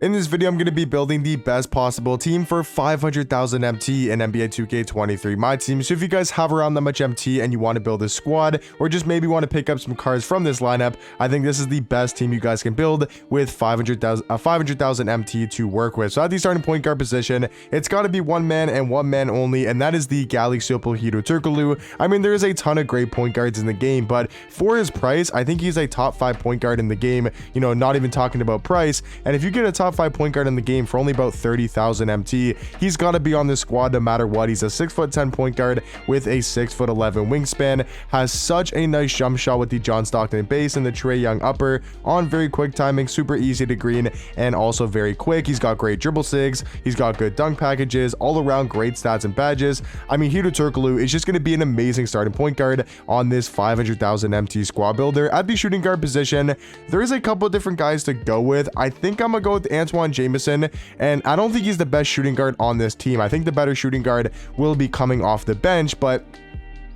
In this video, I'm going to be building the best possible team for 500,000 MT in NBA 2K23 My Team. So if you guys have around that much MT and you want to build a squad, or just maybe want to pick up some cards from this lineup, I think this is the best team you guys can build with 500,000 MT to work with. So at the starting point guard position, it's got to be one man and one man only, and that is the Galaxy Hito Turkoglu. I mean, there is a ton of great point guards in the game, but for his price, I think he's a top 5 point guard in the game, you know, not even talking about price. And if you get a top 5 point guard in the game for only about 30,000 MT, he's got to be on this squad no matter what. He's a 6'10" point guard with a 6'11" wingspan, has such a nice jump shot with the John Stockton base and the Trae Young upper on very quick timing, super easy to green, and also very quick. He's got great dribble sigs, he's got good dunk packages, all around great stats and badges. I mean, Hito Turkoglu is just going to be an amazing starting point guard on this 500,000 MT squad builder. At the shooting guard position, there is a couple of different guys to go with. I think I'm gonna go with Antoine Jamison, and I don't think he's the best shooting guard on this team. I think the better shooting guard will be coming off the bench, but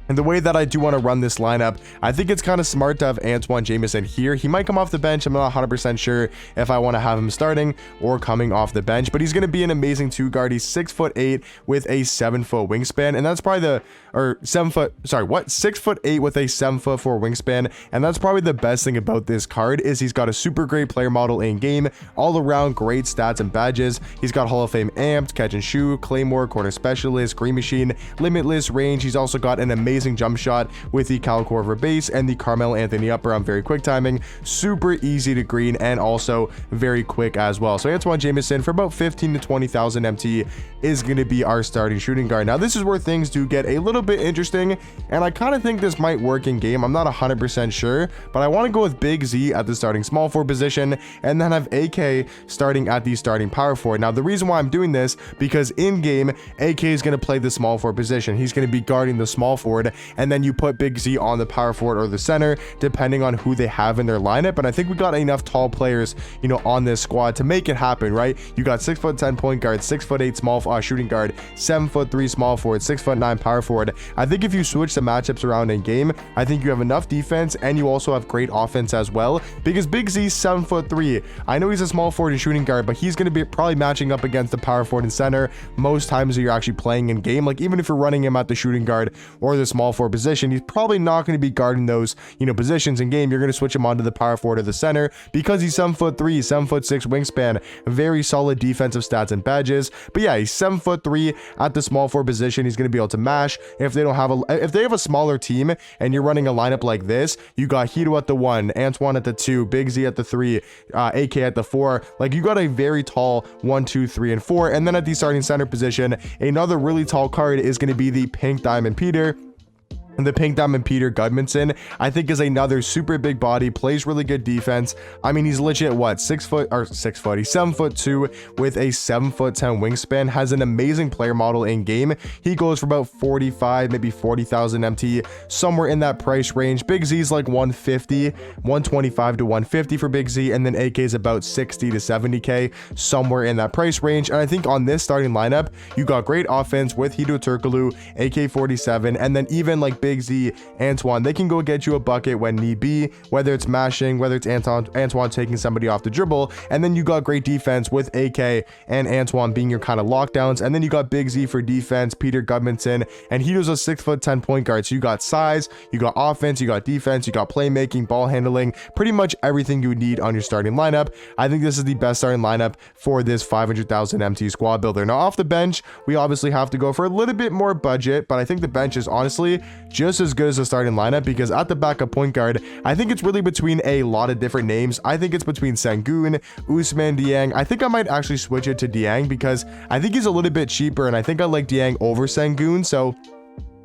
and the way that I do want to run this lineup, I think it's kind of smart to have Antoine Jamison here. He might come off the bench. I'm not 100% sure if I want to have him starting or coming off the bench, but he's going to be an amazing 2 guard. He's 6'8" with a 7-foot wingspan, and that's probably 6'8" with a 7'4" wingspan, and that's probably the best thing about this card is he's got a super great player model in game, all around great stats and badges. He's got Hall of Fame amped, catch and shoot, claymore, corner specialist, green machine, limitless range. He's also got an amazing jump shot with the Cal Corver base and the Carmelo Anthony upper on very quick timing, super easy to green, and also very quick as well. So Antoine Jamison for about 15 to 20,000 MT is going to be our starting shooting guard. Now this is where things do get a little bit interesting, and I kind of think this might work in game. I'm not 100% sure, but I want to go with Big Z at the starting small forward position, and then have AK starting at the starting power forward. Now the reason why I'm doing this, because in game AK is going to play the small forward position. He's going to be guarding the small forward, and then you put Big Z on the power forward or the center depending on who they have in their lineup. And I think we got enough tall players, you know, on this squad to make it happen, right? You got 6'10" point guard, 6'8" small shooting guard, 7'3" small forward, 6'9" power forward. I think if you switch the matchups around in game, I think you have enough defense and you also have great offense as well, because Big Z's 7'3". I know he's a small forward and shooting guard, but he's going to be probably matching up against the power forward and center most times that you're actually playing in game. Like even if you're running him at the shooting guard or the small forward position, he's probably not going to be guarding those, you know, positions in game. You're going to switch him onto the power forward or the center because he's 7'3", 7'6" wingspan, very solid defensive stats and badges. But yeah, he's 7'3" at the small forward position. He's going to be able to mash. If they have a smaller team and you're running a lineup like this, you got Hito at the 1, Antoine at the 2, Big Z at the 3, AK at the 4. Like you got a very tall 1, 2, 3, and 4. And then at the starting center position, another really tall card is going to be the Pink Diamond Peter. And the Pink Diamond Peter Gudmundsson, I think, is another super big body, plays really good defense. I mean, he's legit, what, 6 foot, he's 7'2" with a 7'10" wingspan, has an amazing player model in game. He goes for about 45, maybe 40,000 MT, somewhere in that price range. Big Z's like 125 to 150 for Big Z, and then AK is about 60 to 70K, somewhere in that price range. And I think on this starting lineup, you got great offense with Hito Turkoglu, AK-47, and then even like Big Z, Antoine, they can go get you a bucket when need be, whether it's mashing, whether it's Antoine taking somebody off the dribble. And then you got great defense with AK and Antoine being your kind of lockdowns. And then you got Big Z for defense, Peter Gudmundsson, and Hito's a 6'10" point guard. So you got size, you got offense, you got defense, you got playmaking, ball handling, pretty much everything you would need on your starting lineup. I think this is the best starting lineup for this 500,000 MT squad builder. Now off the bench, we obviously have to go for a little bit more budget, but I think the bench is honestly just as good as the starting lineup, because at the backup point guard, I think it's really between a lot of different names. I think it's between Sengun, Ousmane Dieng. I think I might actually switch it to Dieng because I think he's a little bit cheaper, and I think I like Dieng over Sengun. So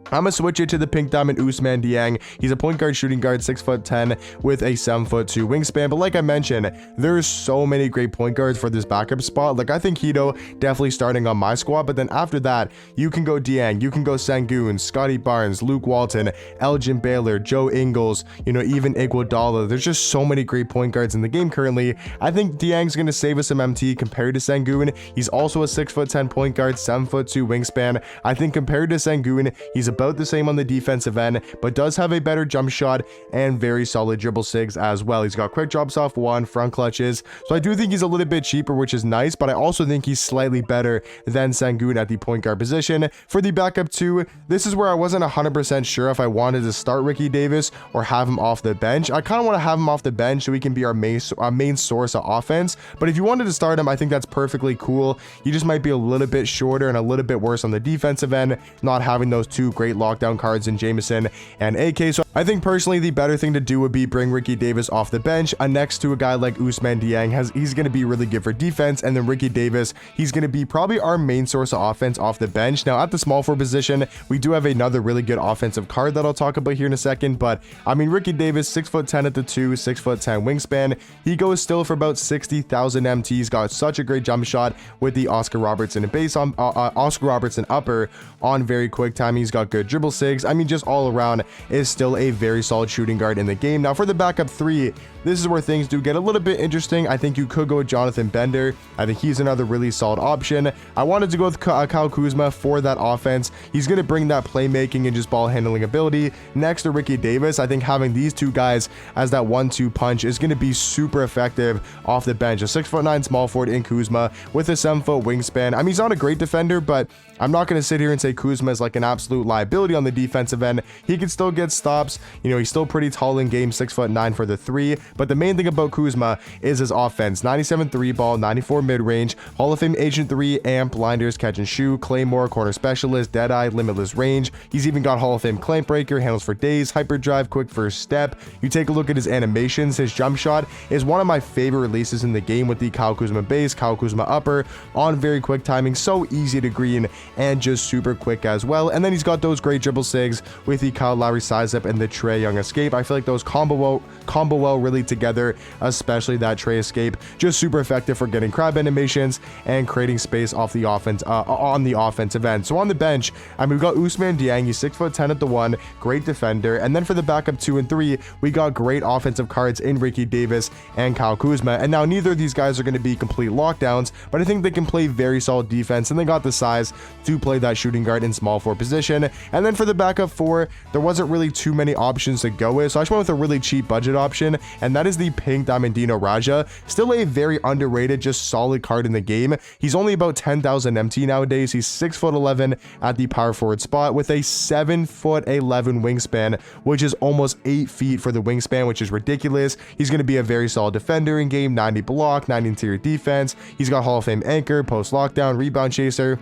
I'm gonna switch it to the Pink Diamond Ousmane Dieng. He's a point guard, shooting guard, 6'10" with a 7'2" wingspan. But like I mentioned, there's so many great point guards for this backup spot. Like I think Hito definitely starting on my squad, but then after that, you can go Dieng, you can go Sengun, Scotty Barnes, Luke Walton, Elgin Baylor, Joe Ingles, you know, even Iguodala. There's just so many great point guards in the game currently. I think Dieng's gonna save us some MT compared to Sengun. He's also a 6'10" point guard, 7'2" wingspan. I think compared to Sengun, he's a about the same on the defensive end, but does have a better jump shot and very solid dribble sigs as well. He's got quick drops off one, front clutches. So I do think he's a little bit cheaper, which is nice, but I also think he's slightly better than Sengun at the point guard position. For the backup 2, this is where I wasn't 100% sure if I wanted to start Ricky Davis or have him off the bench. I kind of want to have him off the bench so he can be our main source of offense, but if you wanted to start him, I think that's perfectly cool. He just might be a little bit shorter and a little bit worse on the defensive end, not having those two great lockdown cards in Jamison and AK. So I think personally the better thing to do would be bring Ricky Davis off the bench next to a guy like Ousmane Dieng. He's going to be really good for defense, and then Ricky Davis, he's going to be probably our main source of offense off the bench. Now at the small forward position, we do have another really good offensive card that I'll talk about here in a second, but I mean, Ricky Davis, 6'10" at the 2, 6'10" wingspan. He goes still for about 60,000 MT. He's got such a great jump shot with the Oscar Robertson and base on Oscar Robertson upper on very quick timing. He's got good dribble sigs. I mean, just all around is still a very solid shooting guard in the game. Now for the backup 3, this is where things do get a little bit interesting. I think you could go with Jonathan Bender. I think he's another really solid option. I wanted to go with Kyle Kuzma for that offense. He's going to bring that playmaking and just ball handling ability next to Ricky Davis. I think having these two guys as that 1-2 punch is going to be super effective off the bench. A 6'9" small forward in Kuzma with a 7-foot wingspan. I mean, he's not a great defender, but I'm not going to sit here and say Kuzma is like an absolute liability on the defensive end. He can still get stops. You know, he's still pretty tall in game, 6'9" for the 3. But the main thing about Kuzma is his offense. 97 3 ball, 94 mid-range, Hall of Fame Agent 3, amp, blinders, catch and shoot, claymore, corner specialist, deadeye, limitless range. He's even got Hall of Fame clamp breaker, handles for days, hyperdrive, quick first step. You take a look at his animations. His jump shot is one of my favorite releases in the game with the Kyle Kuzma base, Kyle Kuzma upper on very quick timing. So easy to green and just super quick as well. And then he's got those great dribble sigs with the Kyle Lowry size up and the Trae Young escape. I feel like those combo well really together, especially that Trae escape, just super effective for getting crab animations and creating space off the offense on the offensive end. So on the bench, I mean, we've got Ousmane Dieng. He's 6'10" at the 1, great defender. And then for the backup 2 and 3, we got great offensive cards in Ricky Davis and Kyle Kuzma. And now neither of these guys are going to be complete lockdowns, but I think they can play very solid defense, and they got the size to play that shooting guard in small forward position. And then for the backup 4, there wasn't really too many options to go with, so I just went with a really cheap budget option, and that is the pink Diamondino Raja. Still a very underrated, just solid card in the game. He's only about 10,000 MT nowadays. He's 6'11" at the power forward spot with a 7'11" wingspan, which is almost 8 feet for the wingspan, which is ridiculous. He's going to be a very solid defender in game, 90 block, 90 interior defense. He's got Hall of Fame anchor, post lockdown, rebound chaser.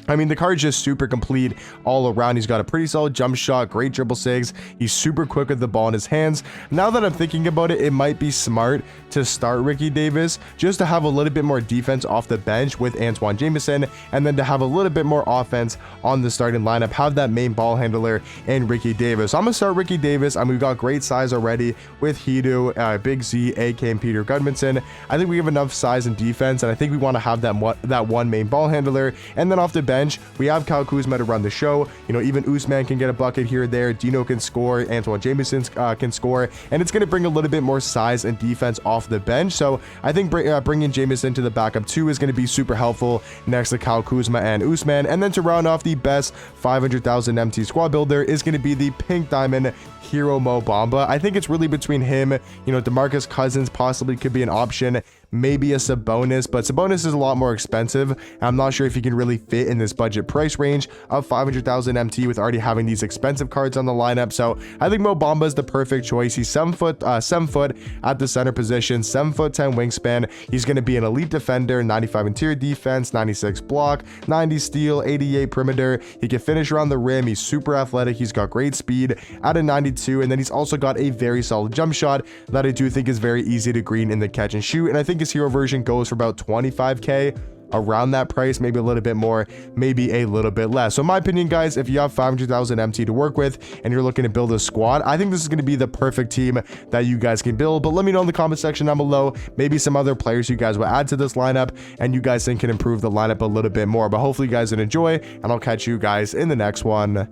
I mean, the card's just super complete all around. He's got a pretty solid jump shot, great dribble sigs. He's super quick with the ball in his hands. Now that I'm thinking about it, it might be smart to start Ricky Davis just to have a little bit more defense off the bench with Antoine Jamison, and then to have a little bit more offense on the starting lineup, have that main ball handler in Ricky Davis. So I'm going to start Ricky Davis, and we've got great size already with Hidu, Big Z, AK, and Peter Gudmundsson. I think we have enough size and defense, and I think we want to have that one main ball handler. And then off the bench, we have Kyle Kuzma to run the show. You know, even Ousmane can get a bucket here or there. Dino can score. Antoine Jamison can score. And it's going to bring a little bit more size and defense off the bench. So I think bringing Jamison to the backup 2 is going to be super helpful next to Kyle Kuzma and Ousmane. And then to round off the best 500,000 MT squad builder is going to be the Pink Diamond Hero Mo Bamba. I think it's really between him, you know, DeMarcus Cousins possibly could be an option, maybe a Sabonis, but Sabonis is a lot more expensive. I'm not sure if he can really fit in this budget price range of 500,000 MT with already having these expensive cards on the lineup. So I think Mo Bamba is the perfect choice. He's 7 foot at the center position, 7'10" wingspan. He's going to be an elite defender, 95 interior defense, 96 block, 90 steal, 88 perimeter. He can finish around the rim. He's super athletic. He's got great speed at a 92, and then he's also got a very solid jump shot that I do think is very easy to green in the catch and shoot. And I think his hero version goes for about 25k, around that price, maybe a little bit more, maybe a little bit less. So in my opinion, guys, if you have 500,000 MT to work with and you're looking to build a squad, I think this is going to be the perfect team that you guys can build. But let me know in the comment section down below, maybe some other players you guys will add to this lineup and you guys think can improve the lineup a little bit more. But hopefully you guys would enjoy, and I'll catch you guys in the next one.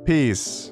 Peace.